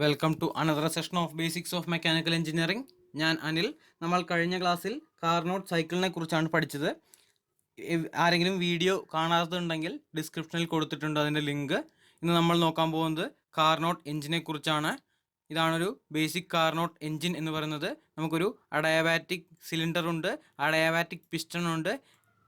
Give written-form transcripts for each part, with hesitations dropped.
Welcome to another session of basics of mechanical engineering. ഞാൻ അനിൽ. നമ്മൾ കഴിഞ്ഞ ക്ലാസ്സിൽ കാർനോട്ട് സൈക്കിളിനെ കുറിച്ചാണ് പഠിച്ചത്. ആരെങ്കിലും വീഡിയോ കാണാത്തതുണ്ടെങ്കിൽ ഡിസ്ക്രിപ്ഷനിൽ കൊടുത്തിട്ടുണ്ട് അതിൻ്റെ ലിങ്ക്. ഇന്ന് നമ്മൾ നോക്കാൻ പോകുന്നത് കാർനോട്ട് എഞ്ചിനെ കുറിച്ചാണ്. ഇതാണൊരു ബേസിക് കാർനോട്ട് എഞ്ചിൻ എന്ന് പറയുന്നത്. നമുക്കൊരു അഡയാബാറ്റിക് സിലിണ്ടർ ഉണ്ട്, അഡയാബാറ്റിക് പിസ്റ്റൺ ഉണ്ട്,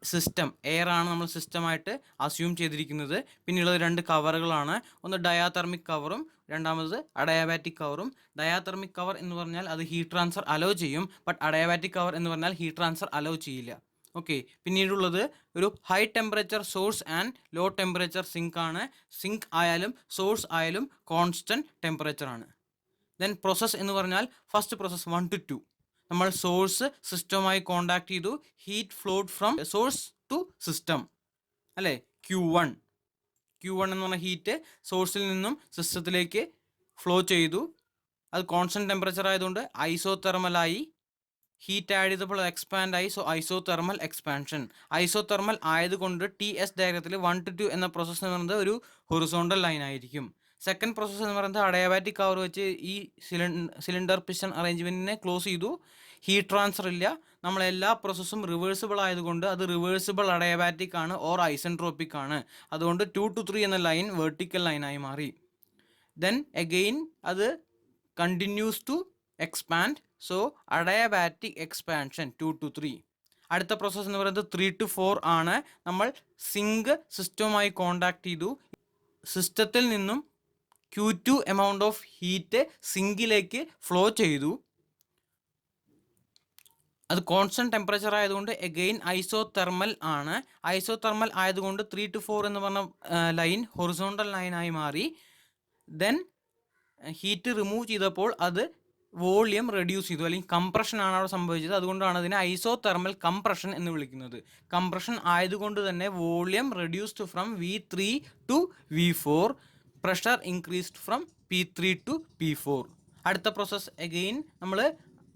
സിസ്റ്റം എയർ ആണ് നമ്മൾ സിസ്റ്റമായിട്ട് അസ്യൂം ചെയ്തിരിക്കുന്നത്. പിന്നെയുള്ളത് രണ്ട് കവറുകളാണ്, ഒന്ന് ഡയാതെർമിക് കവറും രണ്ടാമത് അഡയാബാറ്റിക് കവറും. ഡയാതെർമിക് കവർ എന്ന് പറഞ്ഞാൽ അത് ഹീറ്റ് ട്രാൻസ്ഫർ അലോ ചെയ്യും, ബട്ട് അഡയാബാറ്റിക് കവർ എന്ന് പറഞ്ഞാൽ ഹീറ്റ് ട്രാൻസ്ഫർ അലോ ചെയ്യില്ല. ഓക്കെ. പിന്നീടുള്ളത് ഒരു high temperature source and low temperature sink ആണ്. സിങ്ക് ആയാലും സോഴ്സ് ആയാലും കോൺസ്റ്റൻറ്റ് ടെമ്പറേച്ചർ ആണ്. ദെൻ പ്രോസസ്സ് എന്ന് പറഞ്ഞാൽ ഫസ്റ്റ് പ്രോസസ്സ് 1 to 2. നമ്മൾ സോഴ്സ് സിസ്റ്റവുമായി കോണ്ടാക്ട് ചെയ്തു, heat flowed from source to system അല്ലേ. Q1 എന്ന് പറഞ്ഞ ഹീറ്റ് സോഴ്സിൽ നിന്നും സിസ്റ്റത്തിലേക്ക് ഫ്ലോ ചെയ്തു. അത് കോൺസ്റ്റൻറ്റ് ടെമ്പറേച്ചർ ആയതുകൊണ്ട് ഐസോതെർമലായി. ഹീറ്റ് ആഡ് ചെയ്തപ്പോൾ എക്സ്പാൻഡ് ആയി, സോ ഐസോതെർമൽ എക്സ്പാൻഷൻ. ഐസോതെർമൽ ആയതുകൊണ്ട് TS ഡയഗ്രത്തിൽ 1 to 2 എന്ന പ്രോസസ്സ് എന്ന് പറയുന്നത് ഒരു ഹൊറിസോണ്ടൽ ലൈൻ ആയിരിക്കും. സെക്കൻഡ് പ്രോസസ്സ് എന്ന് പറയുന്നത് അഡയാബാറ്റിക് കവർ വെച്ച് ഈ സിലിണ്ടർ പിസ്റ്റൺ അറേഞ്ച്മെൻറ്റിനെ ക്ലോസ് ചെയ്തു. ഹീറ്റ് ട്രാൻസ്ഫർ ഇല്ല. നമ്മളെല്ലാ പ്രോസസ്സും റിവേഴ്സിബിൾ ആയതുകൊണ്ട് അത് റിവേഴ്സിബിൾ അഡയാബാറ്റിക് ആണ് ഓർ ഐസെൻട്രോപ്പിക് ആണ്. അതുകൊണ്ട് 2 to 3 എന്ന ലൈൻ വെർട്ടിക്കൽ ലൈനായി മാറി. ദെൻ അഗെയിൻ അത് continues to expand, so adiabatic expansion 2 to 3. അടുത്ത പ്രോസസ്സ് എന്ന് പറയുന്നത് 3 to 4 ആണ്. നമ്മൾ സിങ്ക് സിസ്റ്റവുമായി കോണ്ടാക്ട് ചെയ്തു. സിസ്റ്റത്തിൽ നിന്നും Q2 എമൗണ്ട് ഓഫ് ഹീറ്റ് സിങ്കിലേക്ക് ഫ്ലോ ചെയ്തു. അത് കോൺസ്റ്റൻറ്റ് ടെമ്പറേച്ചർ ആയതുകൊണ്ട് എഗെയിൻ ഐസോതെർമൽ ആണ്. ഐസോതെർമൽ ആയതുകൊണ്ട് 3 to 4 എന്ന് പറഞ്ഞ ലൈൻ ഹൊറിസോണ്ടൽ ലൈനായി മാറി. ദെൻ ഹീറ്റ് റിമൂവ് ചെയ്തപ്പോൾ അത് വോളിയം റെഡ്യൂസ് ചെയ്തു, അല്ലെങ്കിൽ കംപ്രഷൻ ആണ് അവിടെ സംഭവിച്ചത്. അതുകൊണ്ടാണ് അതിനെ ഐസോതെർമൽ കംപ്രഷൻ എന്ന് വിളിക്കുന്നത്. കംപ്രഷൻ ആയതുകൊണ്ട് തന്നെ volume reduced from V3 to V4, pressure increased from P3 to P4. അടുത്ത പ്രോസസ്സ് അഗെയിൻ നമ്മൾ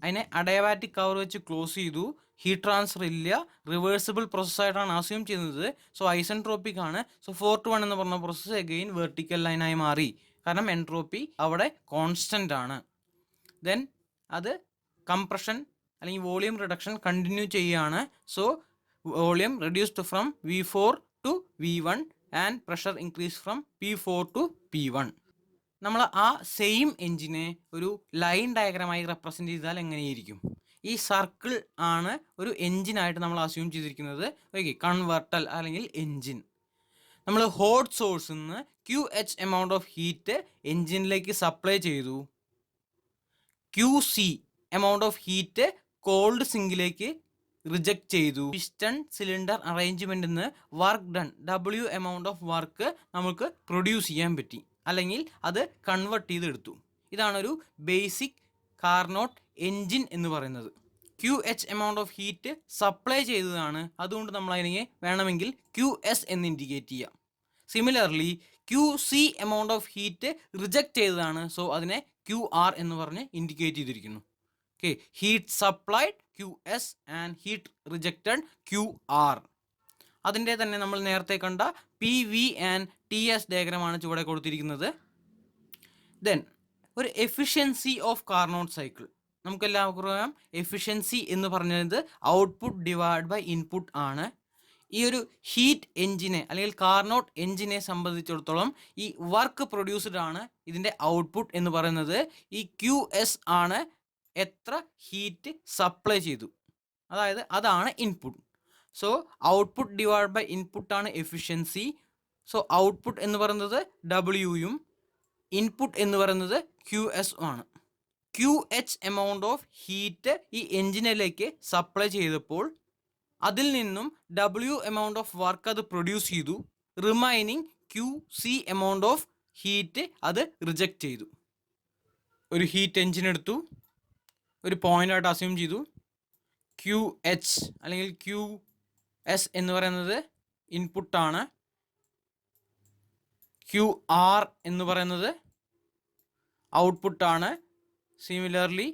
അതിനെ അഡയാബാറ്റിക് കവർ വെച്ച് ക്ലോസ് ചെയ്തു. ഹീറ്റ് ട്രാൻസ്ഫർ ഇല്ല, റിവേഴ്സിബിൾ പ്രോസസ്സായിട്ടാണ് അസ്യൂം ചെയ്യുന്നത്, സോ ഐസെൻട്രോപ്പിക് ആണ്. സോ 4 to 1 എന്ന് പറഞ്ഞ പ്രോസസ്സ് അഗെയിൻ വെർട്ടിക്കൽ ലൈനായി മാറി, കാരണം എൻട്രോപ്പി അവിടെ കോൺസ്റ്റൻ്റ് ആണ്. ദെൻ അത് കംപ്രഷൻ അല്ലെങ്കിൽ വോളിയം റിഡക്ഷൻ കണ്ടിന്യൂ ചെയ്യുകയാണ്. So volume reduced from V4 to V1 and pressure increase from P4 to P1. നമ്മൾ ആ സെയിം എഞ്ചിനെ ഒരു ലൈൻ ഡയഗ്രമായി റെപ്രസെൻ്റ് ചെയ്താൽ എങ്ങനെയായിരിക്കും? ഈ സർക്കിൾ ആണ് ഒരു എഞ്ചിനായിട്ട് നമ്മൾ അസ്യൂം ചെയ്തിരിക്കുന്നത്. ഓക്കെ, കൺവെർട്ടൽ അല്ലെങ്കിൽ എഞ്ചിൻ. നമ്മൾ ഹോട്ട് സോഴ്സിൽ നിന്ന് QH എമൗണ്ട് ഓഫ് ഹീറ്റ് എഞ്ചിനിലേക്ക് സപ്ലൈ ചെയ്തു. QC amount of heat cold സിങ്കിലേക്ക് റിജക്റ്റ് ചെയ്തു. പിസ്റ്റൺ സിലിണ്ടർ അറേഞ്ച്മെൻറ്റിൽ നിന്ന് work done W amount of work നമുക്ക് പ്രൊഡ്യൂസ് ചെയ്യാൻ പറ്റി, അല്ലെങ്കിൽ അത് കൺവേർട്ട് ചെയ്തെടുത്തു. ഇതാണൊരു ബേസിക് കാർനോട്ട് എൻജിൻ എന്ന് പറയുന്നത്. QH amount of heat supply ചെയ്തതാണ്, അതുകൊണ്ട് നമ്മൾ അതിനെ വേണമെങ്കിൽ QS എന്ന് ഇൻഡിക്കേറ്റ് ചെയ്യാം. Similarly QC amount of heat reject ചെയ്തതാണ്, സോ അതിനെ QR എന്ന് പറഞ്ഞ് ഇൻഡിക്കേറ്റ് ചെയ്തിരിക്കുന്നു. Okay, heat supplied QS and heat rejected QR. അതിൻ്റെ തന്നെ നമ്മൾ നേരത്തെ കണ്ട PV ആൻഡ് TS ഡയഗ്രമാണ് ചുവടെ കൊടുത്തിരിക്കുന്നത്. ദെൻ ഒരു എഫിഷ്യൻസി ഓഫ് കാർനോട്ട് സൈക്കിൾ നമുക്കെല്ലാവർക്കും അറിയാം. എഫിഷ്യൻസി എന്ന് പറഞ്ഞത് ഔട്ട്പുട്ട് ഡിവൈഡ് ബൈ ഇൻപുട്ട് ആണ്. ഈ ഒരു ഹീറ്റ് എഞ്ചിനെ അല്ലെങ്കിൽ കാർനോട്ട് എഞ്ചിനെ സംബന്ധിച്ചിടത്തോളം ഈ വർക്ക് പ്രൊഡ്യൂസ്ഡ് ആണ് ഇതിൻ്റെ ഔട്ട്പുട്ട് എന്ന് പറയുന്നത്. ഈ QS ആണ് എത്ര ഹീറ്റ് സപ്ലൈ ചെയ്തു, അതായത് അതാണ് input. So output divide by input ആണ് എഫിഷ്യൻസി. സോ ഔട്ട്പുട്ട് എന്ന് പറയുന്നത് Wയും ഇൻപുട്ട് എന്ന് പറയുന്നത് QS ആണ്. QH എമൗണ്ട് ഓഫ് ഹീറ്റ് ഈ എഞ്ചിനിലേക്ക് സപ്ലൈ ചെയ്തപ്പോൾ അതിൽ നിന്നും W എമൗണ്ട് ഓഫ് വർക്ക് അത് പ്രൊഡ്യൂസ് ചെയ്തു. Remaining QC amount of heat അത് റിജക്റ്റ് ചെയ്തു. ഒരു ഹീറ്റ് എഞ്ചിൻ എടുത്തു, ഒരു പോയിൻ്റായിട്ട് അസ്യൂം ചെയ്തു. QH അല്ലെങ്കിൽ QS എന്ന് പറയുന്നത് ഇൻപുട്ടാണ്. QR എന്ന് പറയുന്നത് ഔട്ട്പുട്ടാണ്. സിമിലർലി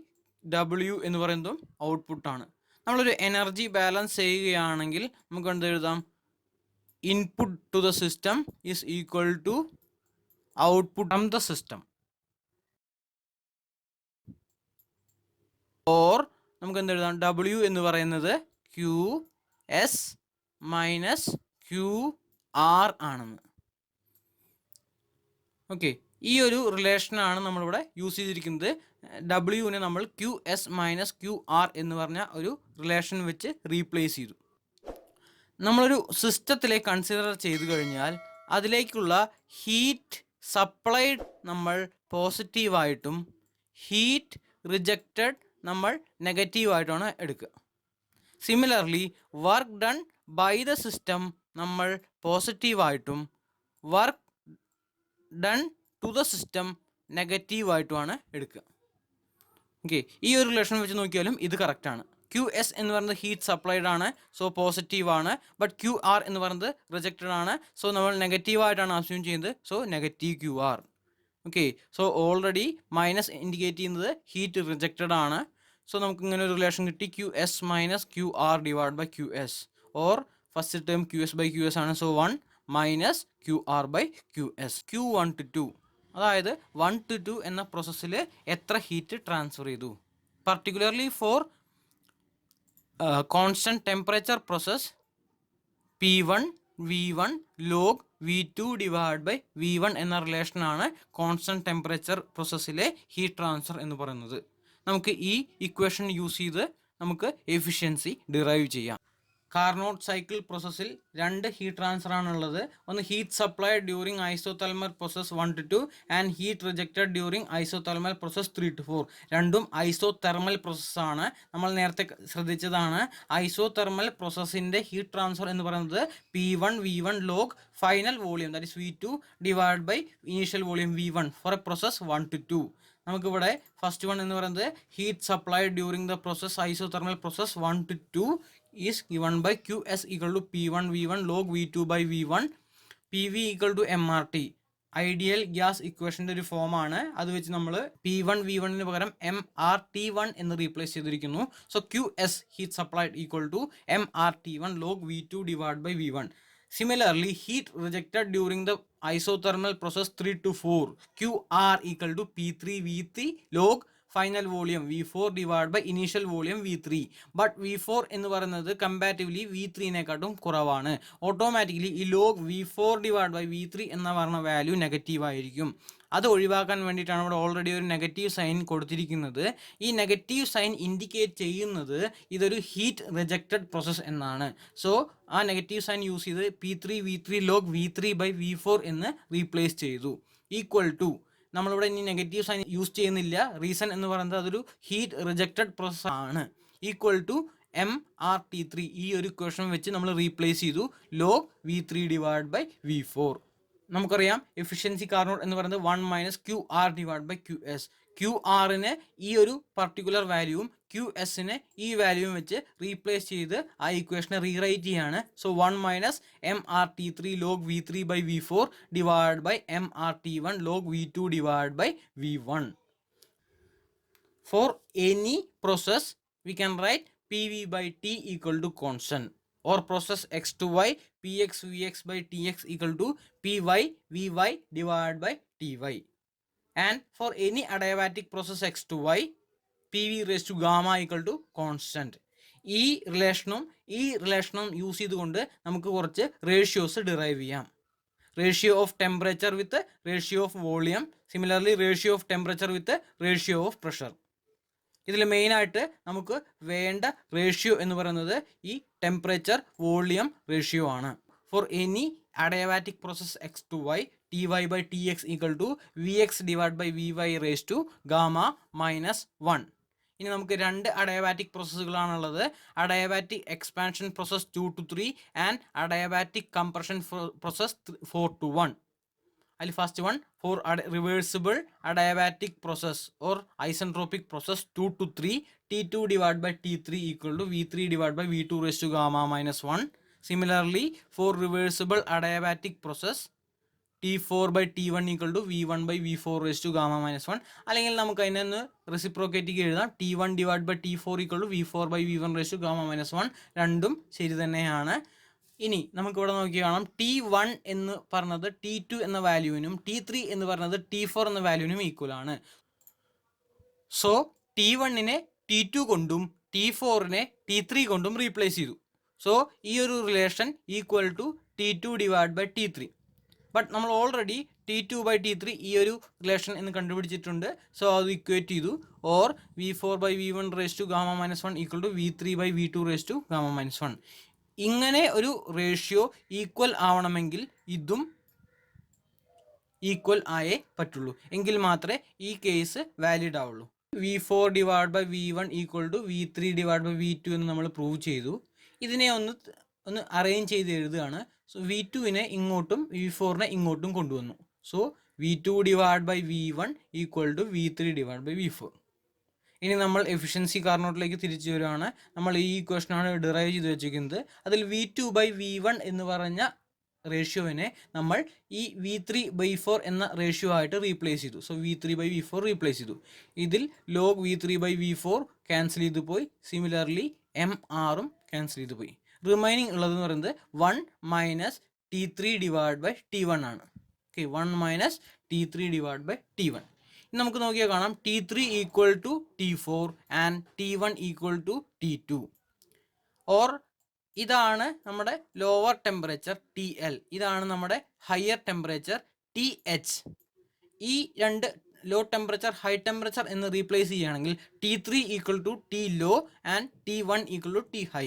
W എന്ന് പറയുന്നതും ഔട്ട്പുട്ടാണ്. നമ്മളൊരു എനർജി ബാലൻസ് ചെയ്യുകയാണെങ്കിൽ നമുക്ക് എന്ത് എഴുതാം? Input to the system is equal to output from the system. Or നമുക്ക് എന്ത് എഴുതാം, ഡബ്ല്യു എന്ന് പറയുന്നത് Q S minus Q R ആണെന്ന്. ഓക്കെ, ഈ ഒരു റിലേഷനാണ് നമ്മളിവിടെ യൂസ് ചെയ്തിരിക്കുന്നത്. ഡബ്ല്യുവിനെ നമ്മൾ Q S minus Q R എന്ന് പറഞ്ഞ ഒരു റിലേഷൻ വെച്ച് റീപ്ലേസ് ചെയ്തു. നമ്മളൊരു സിസ്റ്റത്തിലേക്ക് കൺസിഡർ ചെയ്തു കഴിഞ്ഞാൽ അതിലേക്കുള്ള ഹീറ്റ് സപ്ലൈഡ് നമ്മൾ പോസിറ്റീവായിട്ടും ഹീറ്റ് റിജക്റ്റഡ് നമ്മൾ നെഗറ്റീവായിട്ടുമാണ് എടുക്കുക. Similarly work done by the system നമ്മൾ പോസിറ്റീവായിട്ടും work done to the system നെഗറ്റീവായിട്ടുമാണ് എടുക്കുക. ഓക്കെ, ഈ ഒരു റിലേഷൻ വെച്ച് നോക്കിയാലും ഇത് കറക്റ്റാണ്. ക്യു എസ് എന്ന് പറയുന്നത് ഹീറ്റ് സപ്ലൈഡ് ആണ്, സോ പോസിറ്റീവാണ്. ബട്ട് ക്യു ആർ എന്ന് പറയുന്നത് റിജക്റ്റഡ് ആണ്, സോ നമ്മൾ നെഗറ്റീവായിട്ടാണ് അസ്യൂം ചെയ്യുന്നത്, so negative Q R. Okay, so already minus indicate ചെയ്യുന്നത് ഹീറ്റ് റിജക്റ്റഡ് ആണ്. സോ നമുക്ക് ഇങ്ങനെ ഒരു റിലേഷൻ കിട്ടി, Q S minus Q R divide by Q S, or first term Q S by Q S ആണ്, so 1 minus Q R by Q S. Q1 to 2, അതായത് 1 to 2 എന്ന പ്രോസസ്സിൽ എത്ര ഹീറ്റ് ട്രാൻസ്ഫർ ചെയ്തു. Particularly for constant temperature process P1 V1 log V2 divide by V1 എന്ന റിലേഷനാണ് constant temperature പ്രോസസ്സിലെ heat transfer എന്ന് പറയുന്നത്. നമുക്ക് ഈ ഇക്വേഷൻ യൂസ് ചെയ്ത് നമുക്ക് എഫിഷ്യൻസി ഡിറൈവ് ചെയ്യാം. കാർനോട്ട് സൈക്കിൾ പ്രോസസ്സിൽ 2 ഹീറ്റ് ട്രാൻസ്ഫർ ആണുള്ളത്. ഒന്ന് heat supplied during isothermal process 1 to 2 and heat rejected during isothermal process 3 to 4. രണ്ടും ഐസോതെർമൽ പ്രോസസ്സാണ്. നമ്മൾ നേരത്തെ ശ്രദ്ധിച്ചതാണ്, ഐസോതെർമൽ പ്രോസസ്സിൻ്റെ ഹീറ്റ് ട്രാൻസ്ഫർ എന്ന് പറയുന്നത് P1 V1 log final volume that is V2 divide by initial volume V1 for a process 1 to 2. നമുക്കിവിടെ first one എന്ന് പറയുന്നത് heat supplied during the process isothermal process 1 to 2 is given by Qs equal to P1 V1 log V2 by V1, PV equal to MRT. Ideal gas ഇക്വേഷൻ്റെ ഒരു ഫോമാണ്. അത് വെച്ച് നമ്മൾ P1 V1ന് പകരം MRT1 എന്ന് റീപ്ലേസ് ചെയ്തിരിക്കുന്നു. So QS heat supplied equal to MRT1 log V2 divide by V1. Similarly, heat rejected during the isothermal process 3 to 4, QR equal to P3 V3 log final volume V4 divide by initial volume V3. But V4 എന്ന് പറയുന്നത് comparatively V3നേക്കാട്ടും കുറവാണ്. Automatically ഈ log V4 divide by V3 എന്ന പറഞ്ഞ value negative ആയിരിക്കും. അത് ഒഴിവാക്കാൻ വേണ്ടിയിട്ടാണ് ഇവിടെ ഓൾറെഡി ഒരു നെഗറ്റീവ് സൈൻ കൊടുത്തിരിക്കുന്നത്. ഈ നെഗറ്റീവ് സൈൻ ഇൻഡിക്കേറ്റ് ചെയ്യുന്നത് ഇതൊരു ഹീറ്റ് റിജക്റ്റഡ് പ്രോസസ്സ് എന്നാണ്. സോ ആ നെഗറ്റീവ് സൈൻ യൂസ് ചെയ്ത് P3 V3 log V3 by V4 എന്ന് റീപ്ലേസ് ചെയ്തു. ഈക്വൽ ടു, നമ്മളിവിടെ ഇനി നെഗറ്റീവ് സൈൻ യൂസ് ചെയ്യുന്നില്ല, റീസൺ എന്ന് പറയുന്നത് അതൊരു ഹീറ്റ് റിജക്റ്റഡ് പ്രോസസ് ആണ്. ഈക്വൽ ടു MRT3 ഈ ഒരു ഇക്വേഷൻ വെച്ച് നമ്മൾ റീപ്ലേസ് ചെയ്തു log V3 divide by V4. നമുക്കറിയാം എഫിഷ്യൻസി കാർനോട്ട് എന്ന് പറയുന്നത് 1 minus QR divide by QS. QR-ന് ഈ ഒരു പർട്ടിക്കുലർ വാല്യൂവും QS-ന് ഈ വാല്യൂവും വെച്ച് റീപ്ലേസ് ചെയ്ത് ആ ഇക്വേഷനെ റീറൈറ്റ് ചെയ്യാണ്. So 1 minus MRT3 log V3 by V4 divide by MRT1 log V2 divide by V1. For any process we can write PV by T equal to constant, or process x to y Px Vx by Tx equal to Py Vy divided by Ty. And for any adiabatic process x to y PV raised to gamma equal to constant. ഈ റിലേഷനും use ചെയ്തുകൊണ്ട് നമുക്ക് കുറച്ച് ratios derive ചെയ്യാം. Ratio of temperature with ratio of volume, similarly ratio of temperature with ratio of pressure. ഇതിൽ മെയിനായിട്ട് നമുക്ക് വേണ്ട ratio എന്ന് പറയുന്നത് ഈ ടെമ്പറേച്ചർ വോളിയം റേഷ്യോ ആണ്. For any adiabatic process X to Y Ty by Tx equal to Vx divided by Vy raised to gamma minus 1. ഇനി നമുക്ക് 2 അഡയാബാറ്റിക് പ്രോസസ്സുകളാണുള്ളത്. Adiabatic expansion process 2 to 3 and adiabatic compression process 4 to 1. അതിൽ first one for reversible adiabatic process or isentropic process 2 to 3 T2 divided by T3 equal to V3 divided by V2 raised to gamma minus 1. Similarly, for reversible adiabatic process T4 by T1 equal to V1 by V4 raised to gamma minus 1. അല്ലെങ്കിൽ നമുക്ക് അതിനൊന്ന് reciprocate എഴുതാം. T1 divided by T4 equal to V4 by V1 raised to gamma minus 1. രണ്ടും ശരി തന്നെയാണ്. ഇനി നമുക്കിവിടെ നോക്കി കാണാം, T1 എന്ന് പറഞ്ഞത് T2 എന്ന വാല്യൂവിനും T3 എന്ന് പറഞ്ഞത് T4 എന്ന വാല്യൂവിനും ഈക്വൽ ആണ്. സോ T1നെ T2 കൊണ്ടും T4നെ T3 കൊണ്ടും റീപ്ലേസ് ചെയ്തു. സോ ഈ ഒരു relation equal to T2 divide by T3. But നമ്മൾ ഓൾറെഡി T2 ബൈ T3 ഈ ഒരു റിലേഷൻ എന്ന് കണ്ടുപിടിച്ചിട്ടുണ്ട്. സോ അത് ഇക്വേറ്റ് ചെയ്തു. Or V4 by V1 raise to gamma minus 1 equal to V3 by V2 raise to gamma minus 1. ഇങ്ങനെ ഒരു റേഷ്യോ ഈക്വൽ ആവണമെങ്കിൽ ഇതും ഈക്വൽ ആയേ പറ്റുള്ളൂ. എങ്കിൽ മാത്രമേ ഈ കേസ് വാലിഡ് ആവുള്ളൂ. V4 divide by V1 equal to V3 divide by V2 എന്ന് നമ്മൾ പ്രൂവ് ചെയ്തു. ഇതിനെ ഒന്ന് അറേഞ്ച് ചെയ്ത് എഴുതുകയാണ്. സോ V2നെ ഇങ്ങോട്ടും V4നെ ഇങ്ങോട്ടും കൊണ്ടുവന്നു. So V2 divide by V1 equal to V3 divide by V4. ഇനി നമ്മൾ എഫിഷ്യൻസി കാർനോട്ടിലേക്ക് തിരിച്ചു വരികയാണ്. നമ്മൾ ഈ ഇക്വേഷനാണ് ഡിറൈവ് ചെയ്ത് വെച്ചിരിക്കുന്നത്. അതിൽ V2 ബൈ V1 എന്ന് പറഞ്ഞ റേഷ്യോവിനെ നമ്മൾ ഈ V3 ബൈ 4 എന്ന റേഷ്യോ ആയിട്ട് റീപ്ലേസ് ചെയ്തു. So V3 by V4 replace ചെയ്തു. ഇതിൽ log V3 by V4 cancel ചെയ്ത് പോയി. സിമിലർലി MRും ക്യാൻസൽ ചെയ്ത് പോയി. റിമൈനിങ് ഉള്ളതെന്ന് പറയുന്നത് 1 minus T3 divide by T1 ആണ്. Okay, 1 minus T3 divide by T1. ഇനി നമുക്ക് നോക്കിയാൽ കാണാം T3 equal to T4 and T1 equal to T2. Or ഇതാണ് നമ്മുടെ ലോവർ ടെമ്പറേച്ചർ TL, ഇതാണ് നമ്മുടെ ഹയർ ടെമ്പറേച്ചർ TH. ഈ രണ്ട് ലോ ടെമ്പറേച്ചർ ഹൈ ടെമ്പറേച്ചർ എന്ന് റീപ്ലേസ് ചെയ്യുകയാണെങ്കിൽ T3 equal to T low and T1 equal to T high.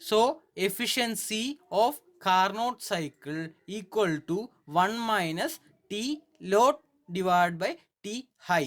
So efficiency of Carnot cycle equal to 1 minus T low divide by T high.